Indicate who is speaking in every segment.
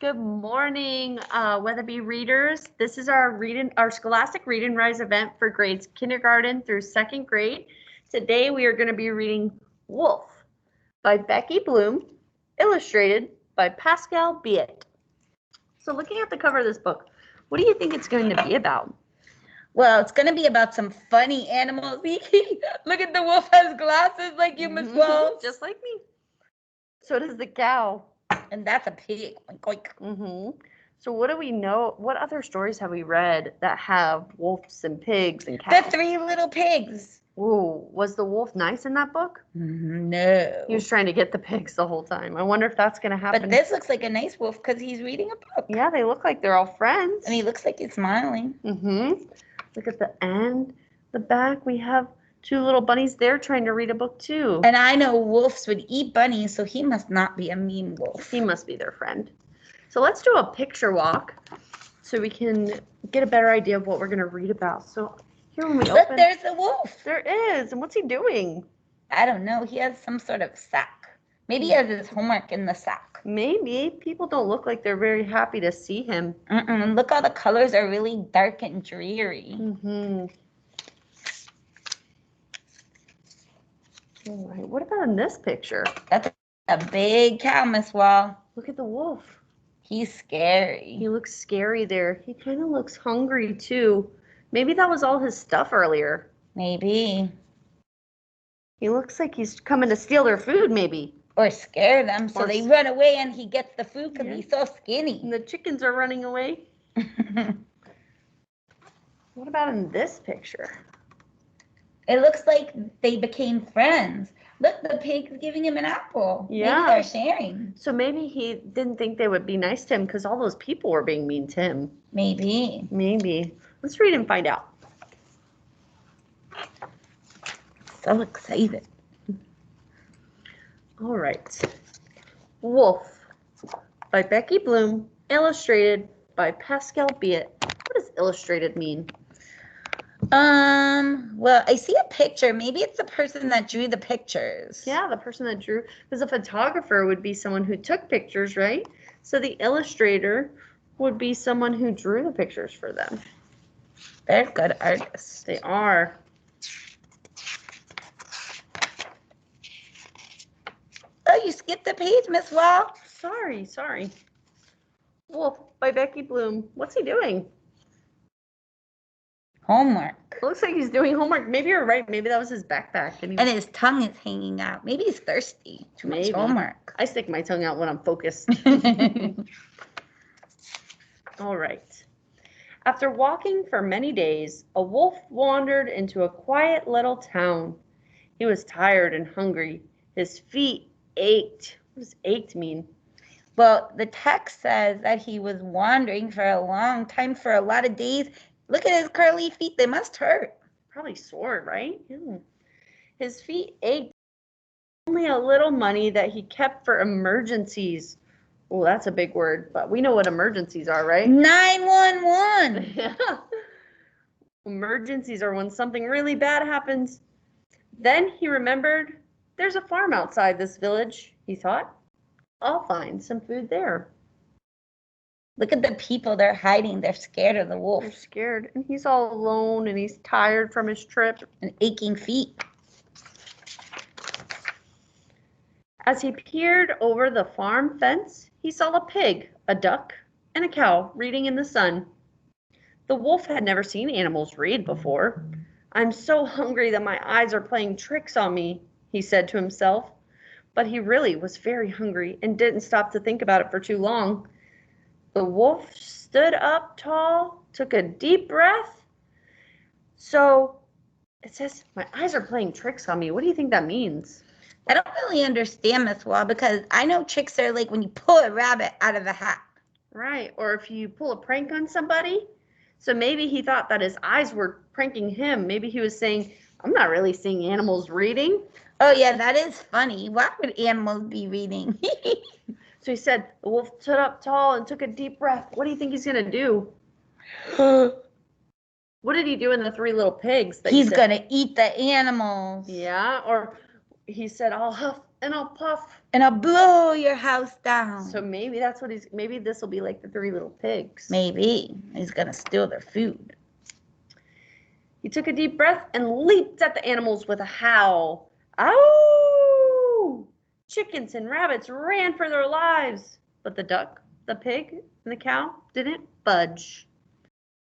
Speaker 1: Good morning, Weatherby readers. This is our Scholastic Read and Rise event for grades kindergarten through 2nd grade. Today we are going to be reading Wolf by Becky Bloom, illustrated by Pascal Biet. So looking at the cover of this book, what do you think it's going to be about?
Speaker 2: Well, it's going to be about some funny animals. Look at the wolf has glasses like you, Miss Wells.
Speaker 1: Just like me. So does the cow.
Speaker 2: And that's a pig.
Speaker 1: So what do we know? What other stories have we read that have wolves and pigs and cows?
Speaker 2: The 3 little pigs.
Speaker 1: Ooh, was the wolf nice in that book?
Speaker 2: No.
Speaker 1: He was trying to get the pigs the whole time. I wonder if that's going to happen.
Speaker 2: But this looks like a nice wolf because he's reading a book.
Speaker 1: Yeah, they look like they're all friends.
Speaker 2: And he looks like he's smiling.
Speaker 1: Look at the end, the back. We have 2 little bunnies there trying to read a book too.
Speaker 2: And I know wolves would eat bunnies, so he must not be a mean wolf.
Speaker 1: He must be their friend. So let's do a picture walk so we can get a better idea of what we're going to read about. So here when we
Speaker 2: Look,
Speaker 1: open,
Speaker 2: there's a wolf.
Speaker 1: There is. And what's he doing?
Speaker 2: I don't know. He has some sort of sack. Maybe he has his homework in the sack.
Speaker 1: Maybe. People don't look like they're very happy to see him.
Speaker 2: Look, all the colors are really dark and dreary.
Speaker 1: All right. What about in this picture?
Speaker 2: That's a big cow, Miss Wall.
Speaker 1: Look at the wolf.
Speaker 2: He's scary.
Speaker 1: He looks scary there. He kind of looks hungry too. Maybe that was all his stuff earlier.
Speaker 2: Maybe.
Speaker 1: He looks like he's coming to steal their food, maybe.
Speaker 2: Or scare them so they run away and he gets the food because he's so skinny.
Speaker 1: And the chickens are running away. What about in this picture?
Speaker 2: It looks like they became friends. Look, the pig's giving him an apple.
Speaker 1: Yeah.
Speaker 2: Maybe they're sharing.
Speaker 1: So maybe he didn't think they would be nice to him because all those people were being mean to him.
Speaker 2: Maybe.
Speaker 1: Maybe. Let's read and find out.
Speaker 2: So excited.
Speaker 1: All right. Wolf by Becky Bloom, illustrated by Pascal Biet. What does illustrated mean?
Speaker 2: Well, I see a picture. Maybe it's the person that drew the pictures.
Speaker 1: Yeah, the person that drew, because a photographer would be someone who took pictures, right? So the illustrator would be someone who drew the pictures for them.
Speaker 2: They're good artists.
Speaker 1: They are.
Speaker 2: Oh, you skipped the page, Miss Wall.
Speaker 1: Sorry. Wolf by Becky Bloom. What's he doing?
Speaker 2: Homework.
Speaker 1: Looks like he's doing homework. Maybe you're right. Maybe that was his backpack.
Speaker 2: And his tongue is hanging out. Maybe he's thirsty. Too much homework.
Speaker 1: I stick my tongue out when I'm focused. All right. After walking for many days, a wolf wandered into a quiet little town. He was tired and hungry. His feet ached. What does ached mean?
Speaker 2: Well, the text says that he was wandering for a long time, for a lot of days. Look at his curly feet. They must hurt.
Speaker 1: Probably sore, right? Yeah. His feet ached. Only a little money that he kept for emergencies. Oh, that's a big word, but we know what emergencies are, right?
Speaker 2: 911.
Speaker 1: Yeah. Emergencies are when something really bad happens. Then he remembered there's a farm outside this village, he thought. I'll find some food there.
Speaker 2: Look at the people. They're hiding. They're scared of the wolf.
Speaker 1: They're scared. And he's all alone and he's tired from his trip.
Speaker 2: And aching feet.
Speaker 1: As he peered over the farm fence, he saw a pig, a duck, and a cow reading in the sun. The wolf had never seen animals read before. I'm so hungry that my eyes are playing tricks on me, he said to himself. But he really was very hungry and didn't stop to think about it for too long. The wolf stood up tall, took a deep breath. So it says, my eyes are playing tricks on me. What do you think that means?
Speaker 2: I don't really understand, Miss Wall, because I know tricks are like when you pull a rabbit out of a hat.
Speaker 1: Right, or if you pull a prank on somebody. So maybe he thought that his eyes were pranking him. Maybe he was saying, I'm not really seeing animals reading.
Speaker 2: Oh, yeah, that is funny. Why would animals be reading?
Speaker 1: So he said, the wolf stood up tall and took a deep breath. What do you think he's going to do? What did he do in the 3 little pigs?
Speaker 2: He's going to eat the animals.
Speaker 1: Yeah, or he said, I'll huff and I'll puff.
Speaker 2: And I'll blow your house down.
Speaker 1: So maybe that's what maybe this will be like the three little pigs.
Speaker 2: Maybe. He's going to steal their food.
Speaker 1: He took a deep breath and leaped at the animals with a howl. Ow! Chickens and rabbits ran for their lives, but the duck, the pig, and the cow didn't budge.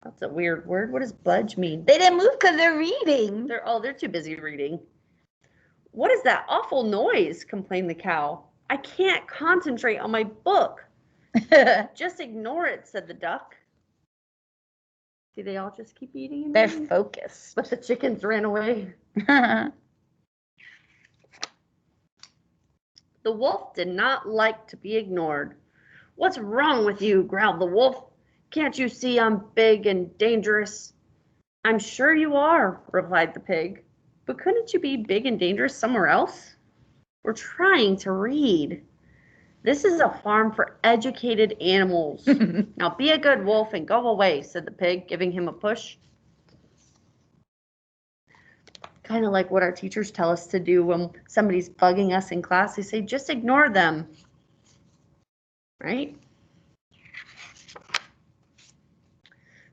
Speaker 1: That's a weird word. What does budge mean?
Speaker 2: They didn't move because they're reading.
Speaker 1: They're too busy reading. What is that awful noise? Complained the cow. I can't concentrate on my book. Just ignore it, said the duck. See, they all just keep eating and
Speaker 2: They're
Speaker 1: eating.
Speaker 2: focused.
Speaker 1: But the chickens ran away. The wolf did not like to be ignored. What's wrong with you? Growled the wolf. Can't you see I'm big and dangerous? I'm sure you are, replied the pig. But couldn't you be big and dangerous somewhere else? We're trying to read. This is a farm for educated animals. Now be a good wolf and go away, said the pig, giving him a push. Kind of like what our teachers tell us to do when somebody's bugging us in class. They say, just ignore them. Right?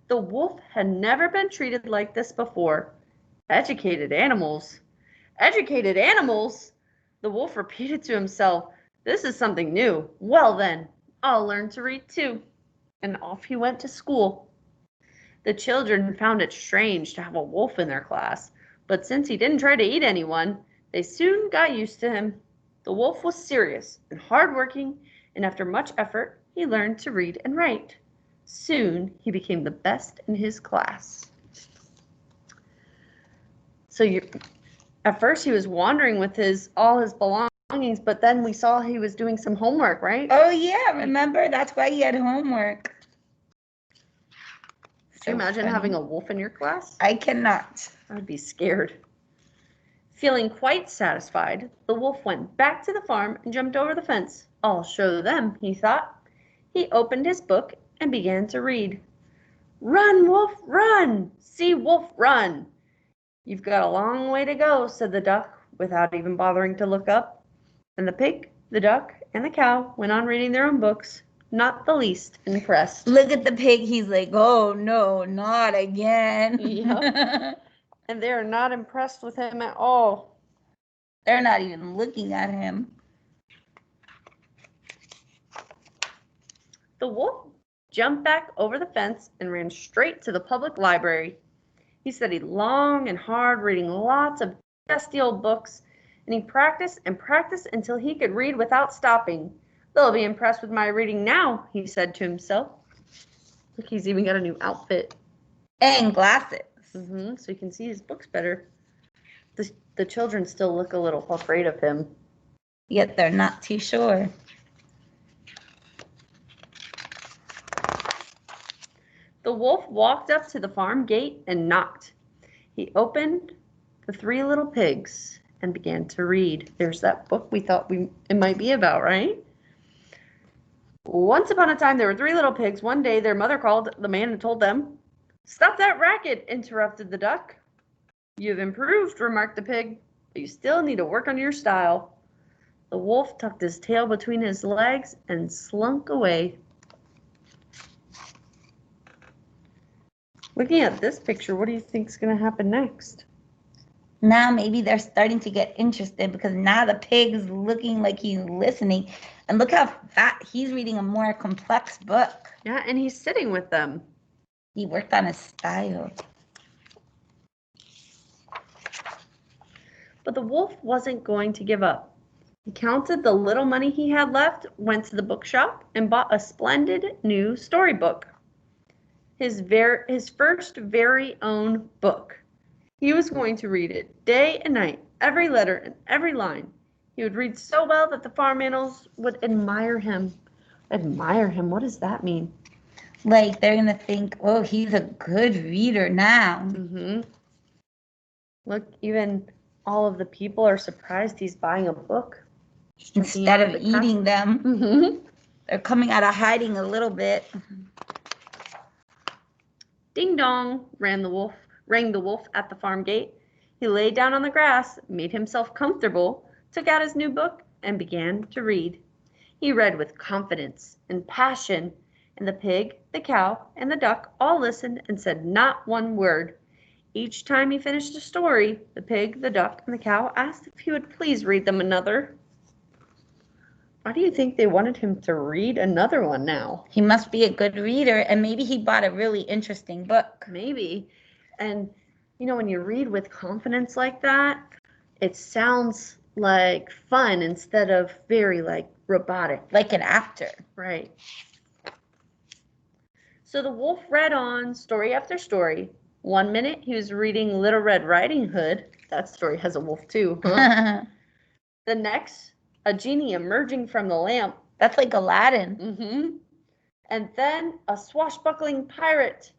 Speaker 1: The wolf had never been treated like this before. Educated animals. Educated animals? The wolf repeated to himself, this is something new. Well then, I'll learn to read too. And off he went to school. The children found it strange to have a wolf in their class, but since he didn't try to eat anyone, they soon got used to him. The wolf was serious and hardworking, and after much effort, he learned to read and write. Soon, he became the best in his class. So at first he was wandering with all his belongings, but then we saw he was doing some homework, right?
Speaker 2: Oh, yeah. Remember? That's why he had homework.
Speaker 1: Can you imagine having a wolf in your class?
Speaker 2: I cannot.
Speaker 1: I'd be scared. Feeling quite satisfied, the wolf went back to the farm and jumped over the fence. I'll show them, he thought. He opened his book and began to read. Run, wolf, run! See wolf run! You've got a long way to go, said the duck, without even bothering to look up. And the pig, the duck, and the cow went on reading their own books, not the least impressed.
Speaker 2: Look at the pig. He's like, oh, no, not again.
Speaker 1: Yep. And they are not impressed with him at all.
Speaker 2: They're not even looking at him.
Speaker 1: The wolf jumped back over the fence and ran straight to the public library. He studied long and hard, reading lots of dusty old books, and he practiced and practiced until he could read without stopping. They'll be impressed with my reading now, he said to himself. Look, he's even got a new outfit.
Speaker 2: And glasses.
Speaker 1: So you can see his books better. The children still look a little afraid of him.
Speaker 2: Yet they're not too sure.
Speaker 1: The wolf walked up to the farm gate and knocked. He opened The Three Little Pigs and began to read. There's that book we thought it might be about, right? Once upon a time, there were three little pigs. One day, their mother called the man and told them, Stop that racket, interrupted the duck. You've improved, remarked the pig, but you still need to work on your style. The wolf tucked his tail between his legs and slunk away. Looking at this picture, what do you think is going to happen next?
Speaker 2: Now maybe they're starting to get interested because now the pig's looking like he's listening. And look how fat he's reading a more complex book.
Speaker 1: Yeah, and he's sitting with them.
Speaker 2: He worked on his style.
Speaker 1: But the wolf wasn't going to give up. He counted the little money he had left, went to the bookshop, and bought a splendid new storybook. His first very own book. He was going to read it day and night, every letter and every line. He would read so well that the farm animals would admire him. Admire him? What does that mean?
Speaker 2: Like they're going to think, oh, he's a good reader now.
Speaker 1: Look, even all of the people are surprised he's buying a book.
Speaker 2: Instead of eating them. They're coming out of hiding a little bit.
Speaker 1: Ding dong, rang the wolf at the farm gate. He lay down on the grass, made himself comfortable, took out his new book, and began to read. He read with confidence and passion, and the pig, the cow, and the duck all listened and said not one word. Each time he finished a story, the pig, the duck, and the cow asked if he would please read them another. Why do you think they wanted him to read another one now?
Speaker 2: He must be a good reader, and maybe he bought a really interesting book.
Speaker 1: Maybe. And, when you read with confidence like that, it sounds like fun instead of very, robotic.
Speaker 2: Like an actor.
Speaker 1: Right. So the wolf read on, story after story. 1 minute, he was reading Little Red Riding Hood. That story has a wolf, too, huh? The next, a genie emerging from the lamp.
Speaker 2: That's like Aladdin.
Speaker 1: Mm-hmm. And then a swashbuckling pirate.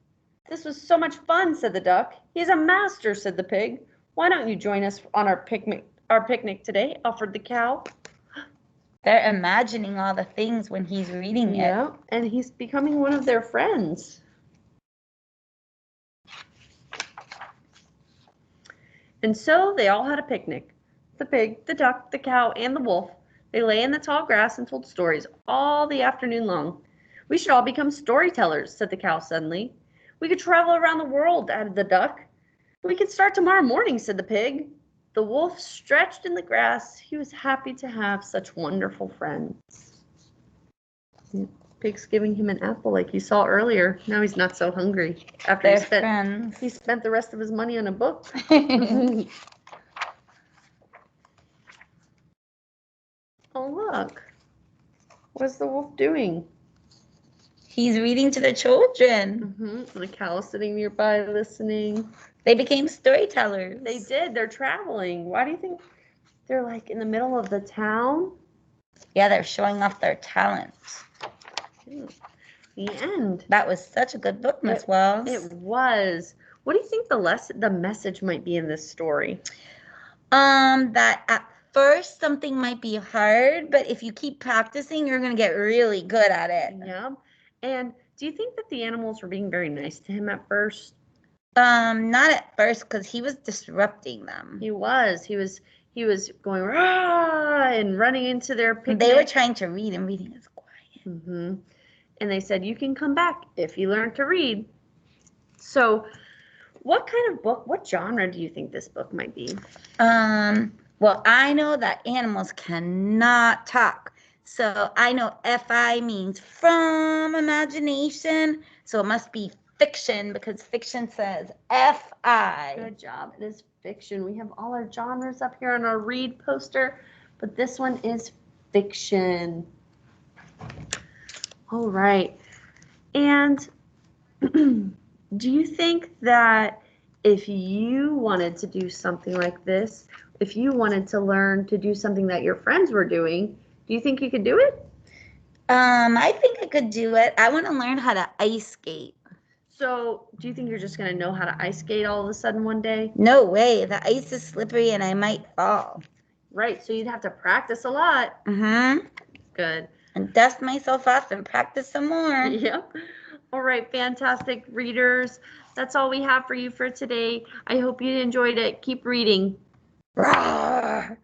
Speaker 1: This was so much fun, said the duck. He's a master, said the pig. Why don't you join us on our picnic today, offered the cow.
Speaker 2: They're imagining all the things when he's reading it.
Speaker 1: Yeah, and he's becoming one of their friends. And so they all had a picnic. The pig, the duck, the cow, and the wolf. They lay in the tall grass and told stories all the afternoon long. We should all become storytellers, said the cow suddenly. We could travel around the world, added the duck. We could start tomorrow morning, said the pig. The wolf stretched in the grass. He was happy to have such wonderful friends. The pig's giving him an apple like you saw earlier. Now he's not so hungry. After he spent the rest of his money on a book. Oh, look. What's the wolf doing?
Speaker 2: He's reading to the children.
Speaker 1: Mm-hmm. The cow is sitting nearby listening.
Speaker 2: They became storytellers.
Speaker 1: They did. They're traveling. Why do you think they're in the middle of the town?
Speaker 2: Yeah, they're showing off their talents.
Speaker 1: The end.
Speaker 2: That was such a good book, Miss Wells.
Speaker 1: It was. What do you think the message might be in this story?
Speaker 2: That at first something might be hard, but if you keep practicing, you're going to get really good at it.
Speaker 1: Yeah. And do you think that the animals were being very nice to him at first?
Speaker 2: Not at first, because he was disrupting them.
Speaker 1: He was going rah and running into their picnic.
Speaker 2: They were trying to read, and reading is quiet.
Speaker 1: Mm-hmm. And they said, you can come back if you learn to read. So what kind of book, what genre do you think this book might be?
Speaker 2: Well, I know that animals cannot talk. So I know FI means from imagination. So it must be fiction, because fiction says FI.
Speaker 1: Good job. It is fiction. We have all our genres up here on our read poster, but this one is fiction. All right. And do you think that if you wanted to do something like this, if you wanted to learn to do something that your friends were doing, do you think you could do it?
Speaker 2: I think I could do it. I want to learn how to ice skate.
Speaker 1: So do you think you're just going to know how to ice skate all of a sudden one day?
Speaker 2: No way. The ice is slippery and I might fall.
Speaker 1: Right. So you'd have to practice a lot.
Speaker 2: Mm-hmm.
Speaker 1: Good.
Speaker 2: And dust myself off and practice some more.
Speaker 1: Yep. All right. Fantastic readers. That's all we have for you for today. I hope you enjoyed it. Keep reading.
Speaker 2: Rawr.